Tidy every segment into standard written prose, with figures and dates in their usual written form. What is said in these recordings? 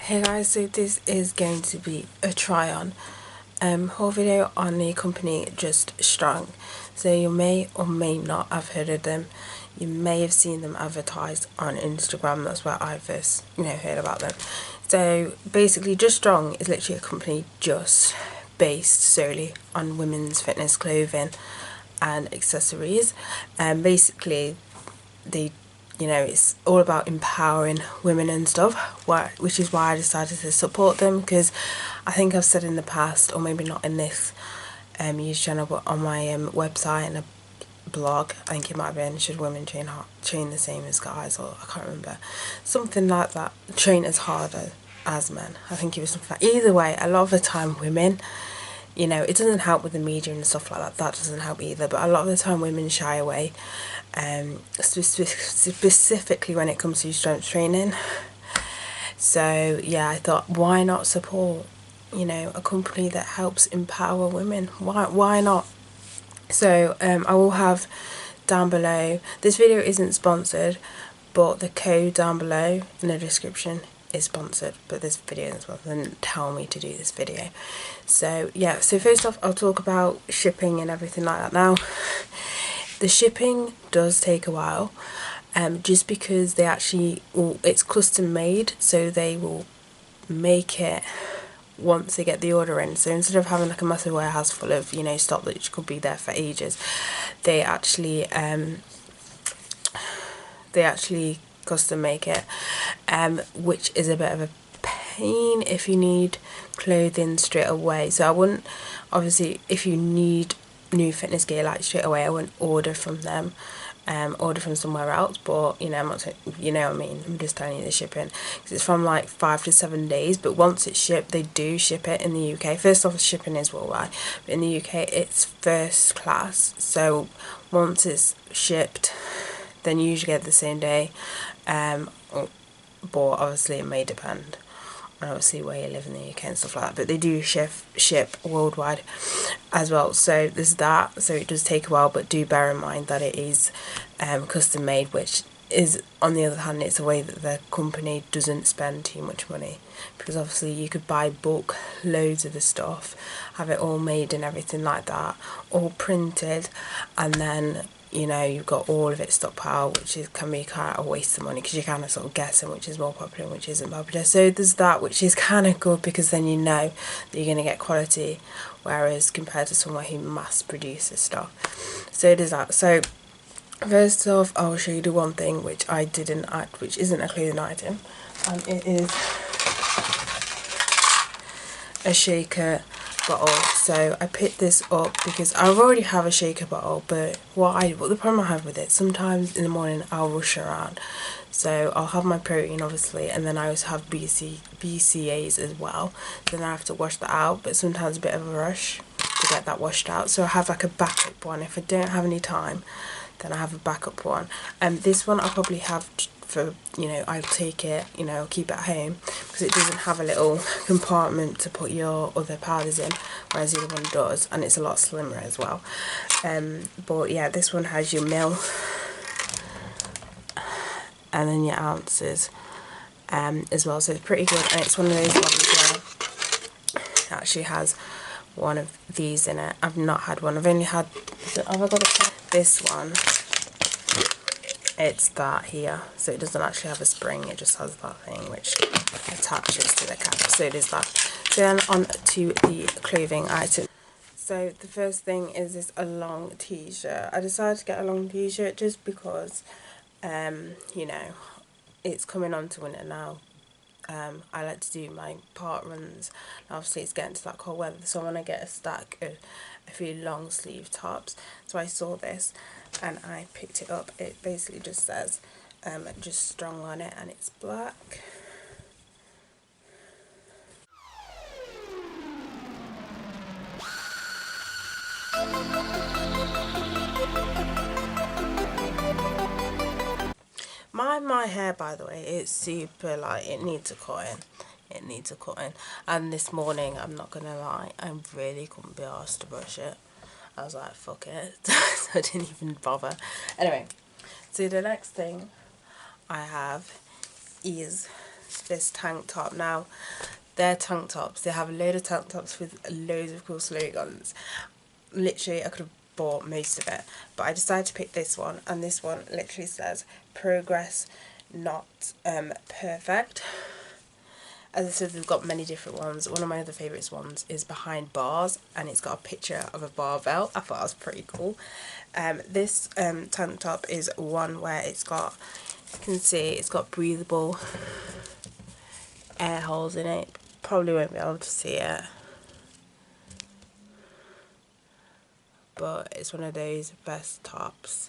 Hey guys, so this is going to be a try on haul video on the company Just Strong. So you may or may not have heard of them. You may have seen them advertised on Instagram. That's where I first heard about them. So basically Just Strong is literally a company just based solely on women's fitness clothing and accessories, and basically they it's all about empowering women and stuff, which is why I decided to support them, because I think I've said in the past, or maybe not in this YouTube channel, but on my website and a blog, I think it might have been, should women train the same as guys, or I can't remember, something like that, train as hard as men, I think it was something like that. Either way, a lot of the time women, it doesn't help with the media and stuff like that. That doesn't help either. But a lot of the time women shy away, specifically when it comes to strength training. So yeah, I thought, why not support, a company that helps empower women? Why not? So I will have down below, this video isn't sponsored, but the code down below in the description is sponsored, but this video is sponsored. They didn't tell me to do this video. So yeah, so first off, I'll talk about shipping and everything like that. Now, the shipping does take a while, just because they actually, it's custom made, so they will make it once they get the order in. So instead of having like a massive warehouse full of stock that could be there for ages, they actually custom make it, which is a bit of a pain if you need clothing straight away. So I wouldn't, obviously, if you need new fitness gear like straight away, I wouldn't order from them, order from somewhere else. But I'm not saying, what I mean, I'm just telling you the shipping, because it's from like 5 to 7 days. But once it's shipped, they do ship it in the UK. First off, shipping is worldwide, but in the UK it's first class. So once it's shipped, then you usually get it the same day, but obviously it may depend on obviously where you live in the UK and stuff like that, but they do ship worldwide as well. So there's that, so it does take a while, but do bear in mind that it is custom made, which is, on the other hand, it's a way that the company doesn't spend too much money, because obviously you could buy bulk loads of the stuff, have it all made and everything like that, all printed, and then you've got all of it stockpiled, which can be kind of a waste of money, because you're kind of sort of guessing which is more popular and which isn't popular. So there's that, which is kind of good, because then you know that you're going to get quality, whereas compared to someone who mass produces stuff. So there's that. So first off, I'll show you the one thing which I didn't add, which isn't a clothing item, and it is a shaker bottle. So I picked this up because I already have a shaker bottle, but what the problem I have with it, sometimes in the morning I'll rush around, so I'll have my protein obviously, and then I also have BCAAs as well, then I have to wash that out, but sometimes a bit of a rush to get that washed out, so I have like a backup one. If I don't have any time, then I have a backup one. This one I'll probably have for, I'll take it, I'll keep it at home, because it doesn't have a little compartment to put your other powders in, whereas the other one does, and it's a lot slimmer as well. But yeah, this one has your mil and then your ounces as well, so it's pretty good. And it's one of those ones where it actually has one of these in it. I've not had one, I've only had, have I got this one? It's that here, so it doesn't actually have a spring, it just has that thing which attaches to the cap. So it is that. So then on to the clothing item. So the first thing is this a long t-shirt. I decided to get a long t-shirt just because it's coming on to winter now. I like to do my part runs, and obviously it's getting to that cold weather, so I want to get a stack of a few long sleeve tops. So I saw this and I picked it up. It basically just says Just Strong on it, and it's black. My hair, by the way, it's super like, it needs a cutting. It needs a cutting. And this morning, I'm not gonna lie, I really couldn't be arsed to brush it. I was like, fuck it. So I didn't even bother. Anyway, so the next thing I have is this tank top. Now, their tank tops, they have a load of tank tops with loads of cool slogans. Literally, I could have bought most of it, but I decided to pick this one, and this one literally says progress, not perfect. As I said, they've got many different ones. One of my other favourite ones is behind bars, and it's got a picture of a barbell. I thought that was pretty cool. This tank top is one where it's got, you can see, it's got breathable air holes in it. Probably won't be able to see it, but it's one of those best tops.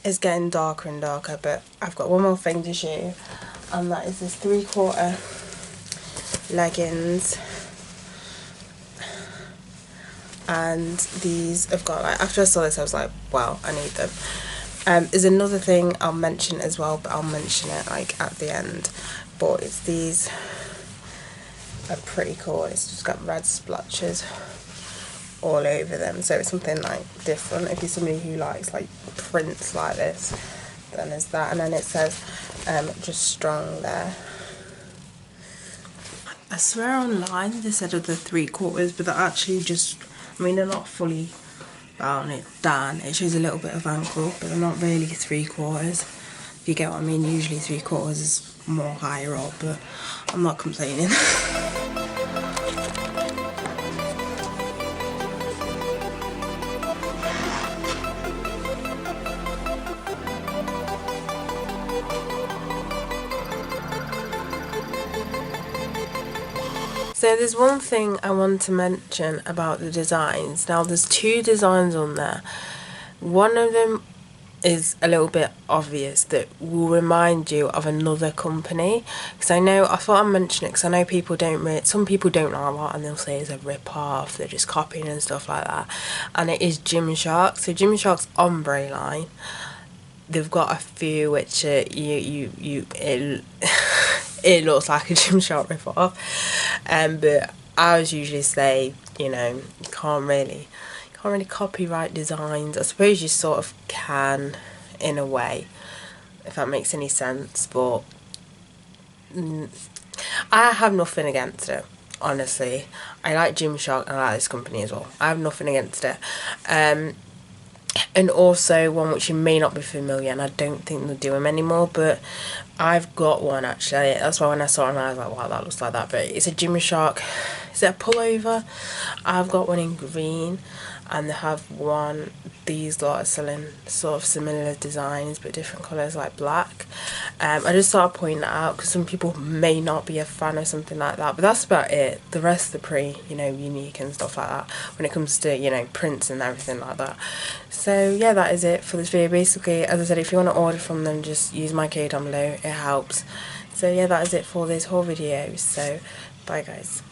It's getting darker and darker, but I've got one more thing to show you, and that is this 3/4 leggings. And these have got, like, after I saw this I was like, wow, I need them. There's another thing I'll mention as well, but I'll mention it like at the end. But it's these are pretty cool. It's just got red splotches all over them, so it's something like different. If you're somebody who likes like prints like this, then there's that. And then it says just strong there. I swear online they said of the 3/4, but they're actually just, I mean, they're not fully down. It shows a little bit of ankle, but they're not really 3/4, if you get what I mean. Usually 3/4 is more higher up, but I'm not complaining. So there's one thing I want to mention about the designs. Now there's 2 designs on there. One of them is a little bit obvious, that will remind you of another company. Because I thought I'd mention it because I know some people don't know a lot, and they'll say it's a rip-off, they're just copying and stuff like that. And it is Gymshark. So Gymshark's ombre line, they've got a few which it looks like a Gymshark rip-off, but I would usually say, you can't really copyright designs. I suppose you sort of can, in a way, if that makes any sense, but I have nothing against it, honestly. I like Gymshark and I like this company as well. I have nothing against it. And also one which you may not be familiar, and I don't think they'll do them anymore, but I've got one actually. That's why when I saw it I was like, wow, that looks like that. But it's a Gymshark, is it a pullover? I've got one in green, and they have one, these lot are selling sort of similar designs but different colours, like black. I just thought I'd point that out because some people may not be a fan of something like that, but that's about it. The rest are pretty, unique and stuff like that when it comes to, prints and everything like that. So yeah, that is it for this video. Basically, as I said, if you want to order from them, just use my code down below, it helps. So yeah, that is it for this whole video. So bye guys.